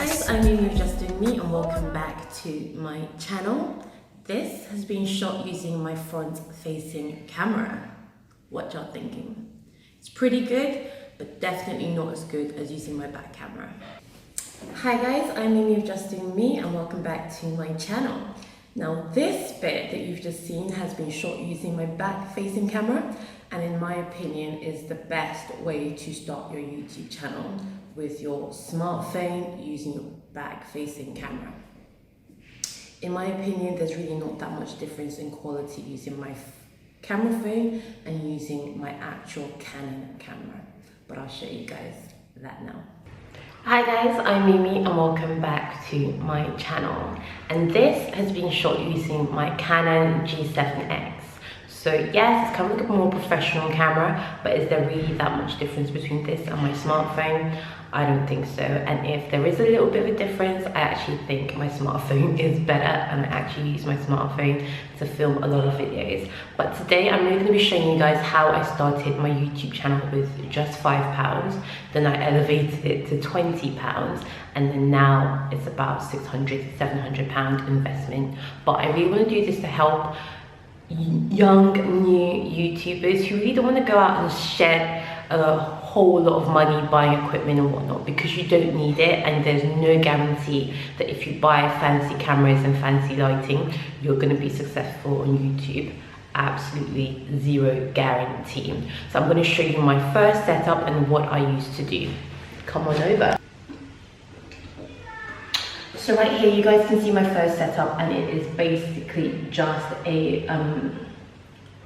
guys, I'm Amy of Just Doing Me and welcome back to my channel. This has been shot using my front facing camera. What y'all thinking? It's pretty good, but definitely not as good as using my back camera. Hi guys, I'm Amy of Just Doing Me and welcome back to my channel. Now this bit that you've just seen has been shot using my back facing camera and in my opinion is the best way to start your YouTube channel with your smartphone using your back facing camera. In my opinion, there's really not that much difference in quality using my camera phone and using my actual Canon camera, but I'll show you guys that now. Hi guys, I'm Mimi and welcome back to my channel. And this has been shot using my Canon G7X. So yes, it's kind of like a more professional camera, but is there really that much difference between this and my smartphone? I don't think so. And if there is a little bit of a difference, I actually think my smartphone is better and I actually use my smartphone to film a lot of videos. But today I'm really going to be showing you guys how I started my YouTube channel with just £5. Then I elevated it to £20 and then now it's about £600 to £700 investment. But I really want to do this to help young new YouTubers who really don't want to go out and shed a whole lot of money buying equipment and whatnot, because you don't need it and there's no guarantee that if you buy fancy cameras and fancy lighting you're going to be successful on YouTube. Absolutely zero guarantee. So I'm going to show you my first setup and what I used to do. Come on over. So right here you guys can see my first setup and it is basically just a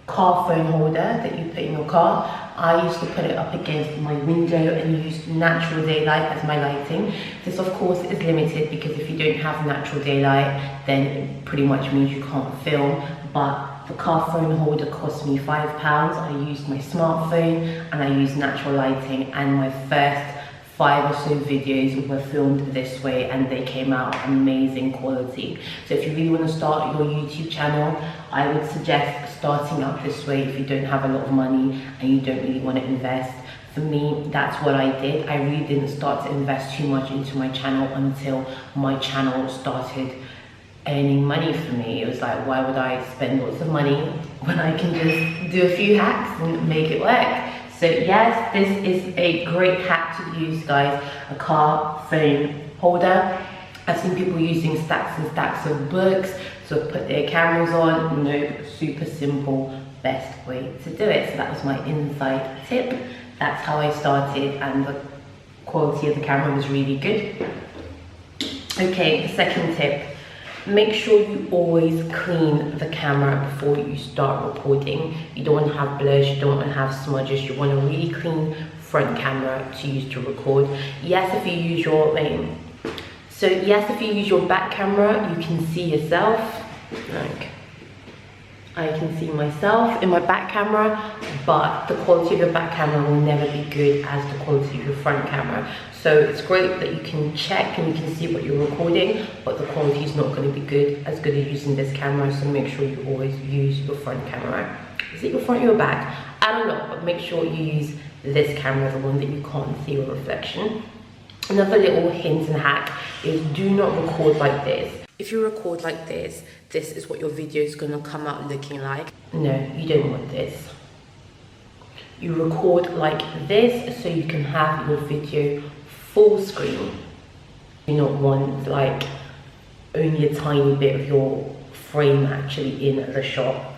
car phone holder that you put in your car. I used to put it up against my window and use natural daylight as my lighting. This of course is limited because if you don't have natural daylight then it pretty much means you can't film, but the car phone holder cost me £5. I used my smartphone and I used natural lighting and my first 5 or so videos were filmed this way and they came out amazing quality. So if you really want to start your YouTube channel, I would suggest starting out this way if you don't have a lot of money and you don't really want to invest. For me, that's what I did. I really didn't start to invest too much into my channel until my channel started earning money for me. It was like, why would I spend lots of money when I can just do a few hacks and make it work? So yes, this is a great hack to use, guys, a car phone holder. I've seen people using stacks and stacks of books to put their cameras on. No, super simple, best way to do it. So that was my inside tip. That's how I started and the quality of the camera was really good. Okay, the second tip. Make sure you always clean the camera before you start recording. You don't want to have blurs, you don't want to have smudges, you want a really clean front camera to use to record. Yes, if you use your back camera, you can see yourself. Like, I can see myself in my back camera, but the quality of your back camera will never be good as the quality of your front camera. So it's great that you can check and you can see what you're recording, but the quality is not going to be as good as using this camera. So make sure you always use your front camera. Is it your front or your back? I don't know, but make sure you use this camera, the one that you can't see your reflection. Another little hint and hack is do not record like this. If you record like this, this is what your video is going to come out looking like. No, you don't want this. You record like this so you can have your video full screen. You do not want like only a tiny bit of your frame actually in the shot.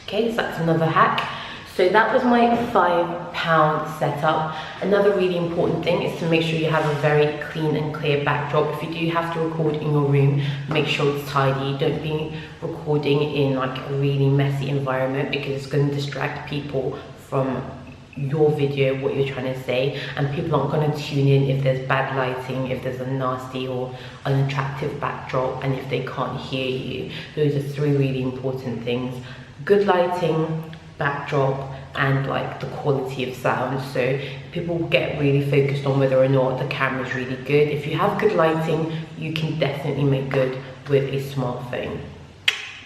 Okay, so that's another hack. So that was my £5 setup. Another really important thing is to make sure you have a very clean and clear backdrop. If you do have to record in your room, make sure it's tidy. Don't be recording in like a really messy environment because it's going to distract people from your video, what you're trying to say, and people aren't going to tune in if there's bad lighting, if there's a nasty or unattractive backdrop, and if they can't hear you. Those are 3 really important things: good lighting, backdrop, and like the quality of sound. So people get really focused on whether or not the camera is really good. If you have good lighting, you can definitely make good with a smartphone.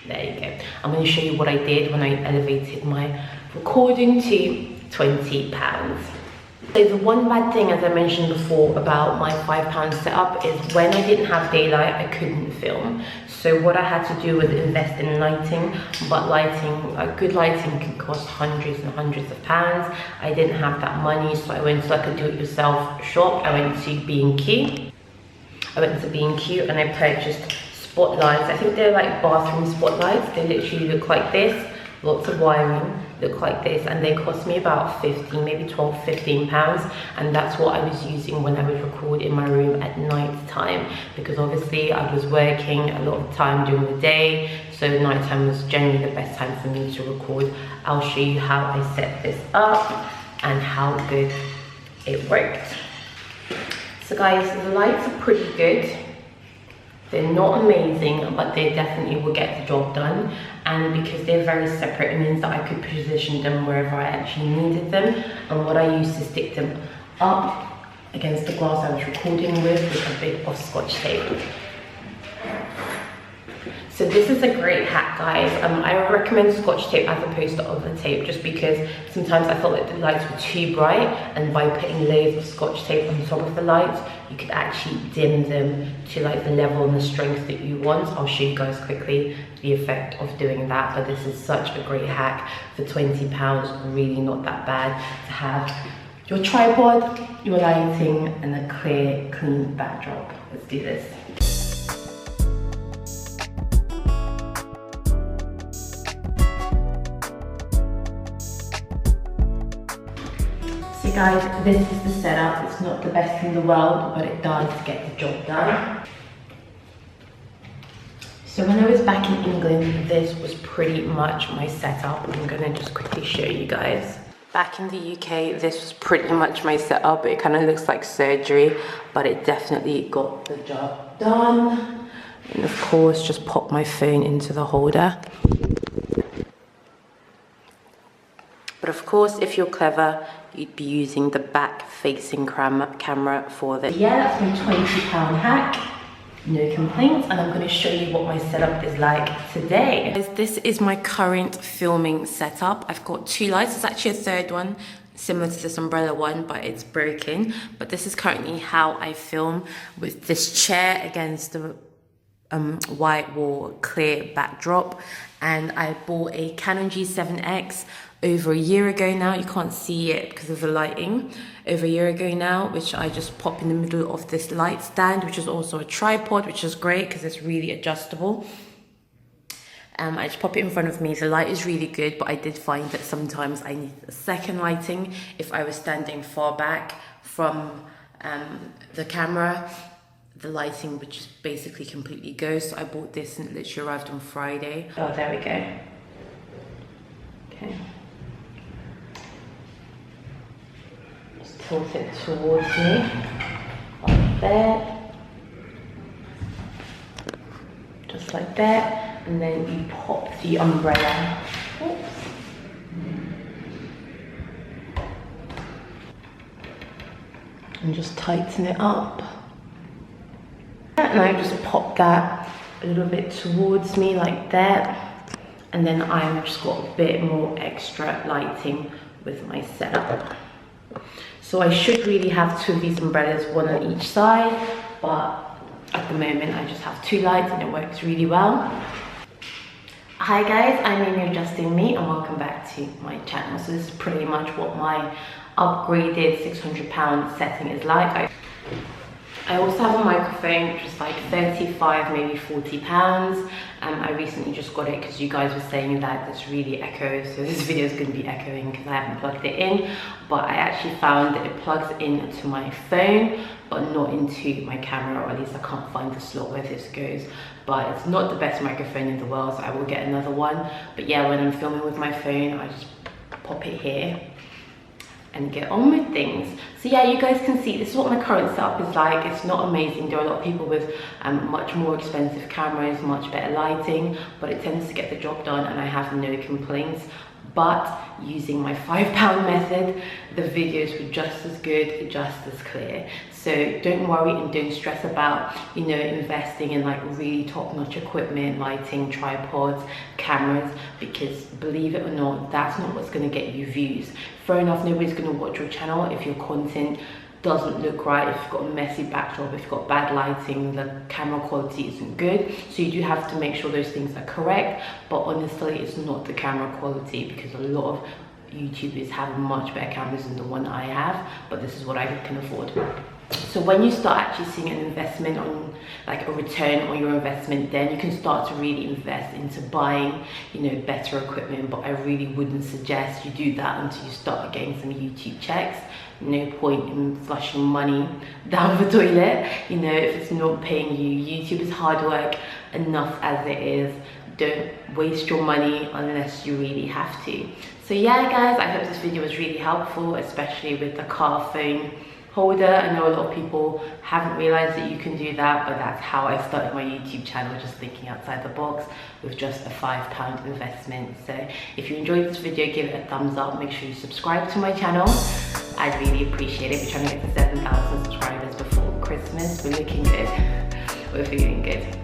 There you go. I'm going to show you what I did when I elevated my recording to £20. So the one bad thing, as I mentioned before, about my £5 setup is when I didn't have daylight, I couldn't film. So what I had to do was invest in lighting, but good lighting can cost hundreds and hundreds of pounds. I didn't have that money, so I went to like a do-it-yourself shop. I went to B&Q. And I purchased spotlights. I think they're like bathroom spotlights. They literally look like this. Lots of wiring, look like this, and they cost me about 15, maybe 12, 15 pounds, and that's what I was using when I would record in my room at night time, because obviously I was working a lot of time during the day, so night time was generally the best time for me to record. I'll show you how I set this up and how good it worked. So guys, the lights are pretty good. They're not amazing, but they definitely will get the job done. And because they're very separate, it means that I could position them wherever I actually needed them. And what I used to stick them up against the glass I was recording with was a bit of Scotch tape. So this is a great hack, guys. I recommend Scotch tape as opposed to other tape, just because sometimes I felt like the lights were too bright, and by putting layers of Scotch tape on top of the lights, you could actually dim them to like the level and the strength that you want. I'll show you guys quickly the effect of doing that, but this is such a great hack for £20. Really not that bad to have your tripod, your lighting, and a clear, clean backdrop. Let's do this. So guys, this is the setup. It's not the best in the world, but it does get the job done. So when I was back in England, this was pretty much my setup. I'm gonna just quickly show you guys. Back in the UK, this was pretty much my setup. It kind of looks like surgery, but it definitely got the job done. And of course, just pop my phone into the holder. But of course, if you're clever, you'd be using the back-facing camera for this. Yeah, that's my £20 hack. No complaints, and I'm going to show you what my setup is like today. This is my current filming setup. I've got two lights. It's actually a third one, similar to this umbrella one, but it's broken. But this is currently how I film, with this chair against the white wall, clear backdrop. And I bought a Canon G7X over a year ago now. You can't see it because of the lighting. Over a year ago now, which I just pop in the middle of this light stand, which is also a tripod, which is great because it's really adjustable. I just pop it in front of me. The light is really good, but I did find that sometimes I need a second lighting if I was standing far back from the camera. The lighting would just basically completely go. So I bought this and it literally arrived on Friday. Oh, there we go. Okay. Just tilt it towards me, like that. Just like that. And then you pop the umbrella. Oops. And just tighten it up. And I just pop that a little bit towards me like that. And then I've just got a bit more extra lighting with my setup. So I should really have two of these umbrellas, one on each side, but at the moment I just have two lights and it works really well. Hi guys, I'm Amy Adjusting Me and welcome back to my channel. So this is pretty much what my upgraded £600 setting is like. I also have a microphone which is like 35, maybe £40. I recently just got it because you guys were saying that this really echoes, so this video is going to be echoing because I haven't plugged it in. But I actually found that it plugs into my phone but not into my camera, or at least I can't find the slot where this goes. But it's not the best microphone in the world, so I will get another one. But yeah, when I'm filming with my phone, I just pop it here and get on with things. So yeah, you guys can see this is what my current setup is like. It's not amazing. There are a lot of people with much more expensive cameras, much better lighting, but it tends to get the job done and I have no complaints. But using my £5 method, the videos were just as good, just as clear. So don't worry and don't stress about, you know, investing in like really top-notch equipment, lighting, tripods, cameras, because believe it or not, that's not what's going to get you views. Fair enough, nobody's going to watch your channel if your content doesn't look right, if you've got a messy backdrop, if you've got bad lighting, the camera quality isn't good. So you do have to make sure those things are correct, but honestly it's not the camera quality, because a lot of YouTubers have much better cameras than the one I have, but this is what I can afford. So when you start actually seeing an investment on, like a return on your investment, then you can start to really invest into buying, you know, better equipment. But I really wouldn't suggest you do that until you start getting some YouTube checks. No point in flushing money down the toilet, you know, if it's not paying you. YouTube is hard work enough as it is. Don't waste your money unless you really have to. So yeah guys, I hope this video was really helpful, especially with the car phone holder. I know a lot of people haven't realized that you can do that, but that's how I started my YouTube channel, just thinking outside the box with just a £5 investment. So if you enjoyed this video, give it a thumbs up, make sure you subscribe to my channel. I'd really appreciate it. We're trying to get to 7,000 subscribers before Christmas. We're looking good. We're feeling good.